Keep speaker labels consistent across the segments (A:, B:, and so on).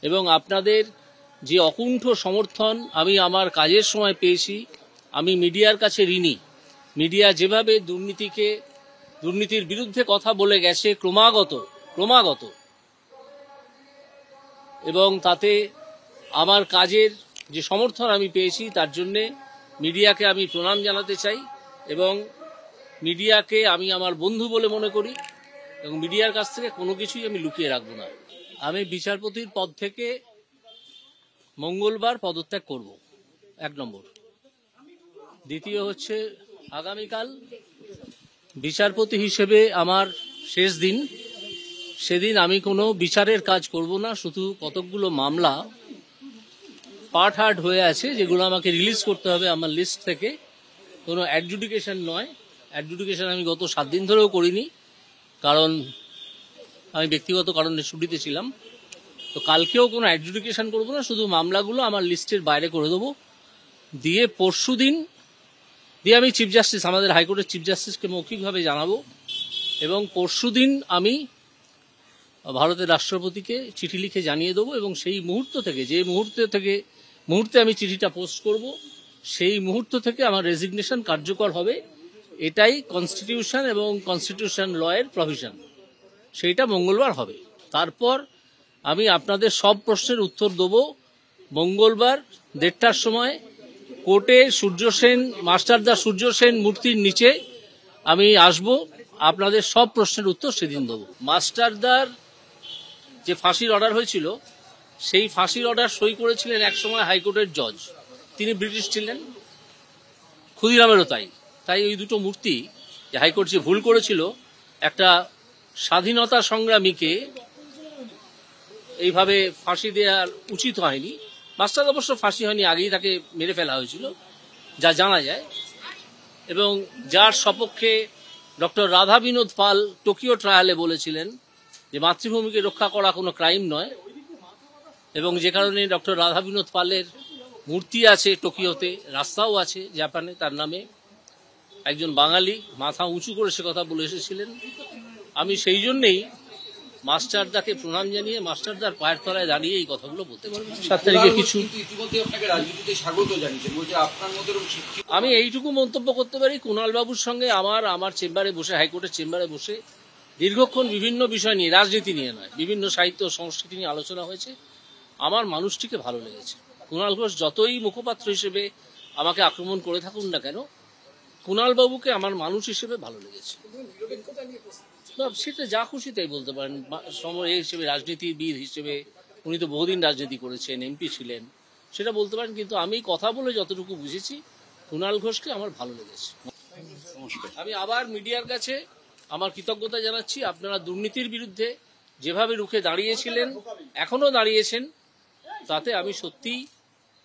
A: এবং আপনাদের যে অকুণ্ঠ সমর্থন আমি আমার কাজের সময় পেয়েছি, আমি মিডিয়ার কাছে ঋণী। মিডিয়া যেভাবে দুর্নীতির বিরুদ্ধে কথা বলে গেছে ক্রমাগত এবং তাতে আমার কাজের যে সমর্থন আমি পেয়েছি তার জন্যে মিডিয়াকে আমি প্রণাম জানাতে চাই এবং মিডিয়াকে আমি আমার বন্ধু বলে মনে করি এবং মিডিয়ার কাছ থেকে কোনো কিছুই আমি লুকিয়ে রাখবো না। আমি বিচারপতির পদ থেকে মঙ্গলবার পদত্যাগ করব, 1 নম্বর। দ্বিতীয় হচ্ছে, আগামীকাল বিচারপতি হিসেবে আমার শেষ দিন। সেদিন আমি কোনো বিচারের কাজ করব না, শুধু কতকগুলো মামলা পার্ট হয়ে আছে যেগুলো আমাকে রিলিজ করতে হবে আমার লিস্ট থেকে। কোনো অ্যাডজুডিকেশন নয়, অ্যাডজুডিকেশন আমি গত 7 দিন ধরেও করিনি, কারণ আমি ব্যক্তিগত কারণে ছুটিতে ছিলাম। তো কালকেও কোনো অ্যাডজুডিকেশন করব না, শুধু মামলাগুলো আমার লিস্টের বাইরে করে দেবো। দিয়ে পরশুদিন আমি চিফ জাস্টিস, আমাদের হাইকোর্টের চিফ জাস্টিসকে মৌখিকভাবে জানাবো এবং পরশুদিন আমি ভারতের রাষ্ট্রপতিকে চিঠি লিখে জানিয়ে দেবো এবং সেই মুহূর্ত থেকে, যে মুহূর্তে আমি চিঠিটা পোস্ট করব, সেই মুহূর্ত থেকে আমার রেজিগনেশন কার্যকর হবে। এটাই কনস্টিটিউশন এবং কনস্টিটিউশন লয়ের প্রভিশন, সেইটা মঙ্গলবার হবে। তারপর আমি আপনাদের সব প্রশ্নের উত্তর দেবো মঙ্গলবার 1:30টার সময় কোর্টে মাস্টারদা সূর্য সেন মূর্তির নিচে আমি আসব। আপনাদের সব প্রশ্নের উত্তর সেদিন দেবো। মাস্টারদার যে ফাঁসির অর্ডার হয়েছিল, সেই ফাঁসির অর্ডার সই করেছিলেন একসময় হাইকোর্টের জজ, তিনি ব্রিটিশ ছিলেন, ক্ষুদিরামেরও তাই ওই দুটো মূর্তি, যে হাইকোর্ট যে ভুল করেছিল একটা স্বাধীনতা সংগ্রামীকে এইভাবে ফাঁসি দেওয়ার উচিত হয়নি। মাস্টার অবশ্য ফাঁসি হয়নি, আগেই তাকে মেরে ফেলা হয়েছিল যা জানা যায়, এবং যার সপক্ষে ডক্টর রাধা বিনোদ পাল টোকিও ট্রায়ালে বলেছিলেন যে মাতৃভূমিকে রক্ষা করা কোনো ক্রাইম নয়, এবং যে কারণে ডক্টর রাধা বিনোদ পালের মূর্তি আছে টোকিওতে, রাস্তাও আছে জাপানে তার নামে। একজন বাঙালি মাথা উঁচু করে সে কথা বলে এসেছিলেন। আমি সেই জন্যেই মাস্টারদাকে প্রণাম জানিয়ে মাস্টারদার পায়ের তলায় দাঁড়িয়ে এই কথাগুলো বলতে পারবো। 7 তারিখে কিছু আমি এইটুকু মন্তব্য করতে পারি, কুণাল বাবুর সঙ্গে আমার চেম্বারে বসে, হাইকোর্টের চেম্বারে বসে দীর্ঘক্ষণ বিভিন্ন বিষয় নিয়ে, রাজনীতি নিয়ে নয়, বিভিন্ন সাহিত্য সংস্কৃতি নিয়ে আলোচনা হয়েছে। আমার মানুষটিকে ভালো লেগেছে। কুণাল ঘোষ যতই মুখপাত্র হিসেবে আমাকে আক্রমণ করে থাকুন না কেন, কুণাল বাবুকে আমার মানুষ হিসেবে ভালো লেগেছে। সেটা যা খুশি তাই বলতে পারেন, সময় হিসেবে, রাজনীতিবিদ হিসেবে উনি তো বহুদিন রাজনীতি করেছেন, এমপি ছিলেন, সেটা বলতে পারেন। কিন্তু আমি কথা বলে যতটুকু বুঝেছি, কুণাল ঘোষকে আমার ভালো লেগেছে। আমি আবার মিডিয়ার কাছে আমার কৃতজ্ঞতা জানাচ্ছি। আপনারা দুর্নীতির বিরুদ্ধে যেভাবে রুখে দাঁড়িয়েছিলেন, এখনো দাঁড়িয়েছেন, তাতে আমি সত্যিই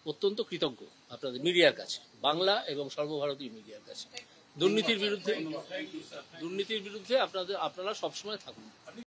A: অত্যন্ত কৃতজ্ঞ আপনাদের মিডিয়ার কাছে, বাংলা এবং সর্বভারতীয় মিডিয়ার কাছে। দুর্নীতির বিরুদ্ধে আপনারা সবসময় থাকুন।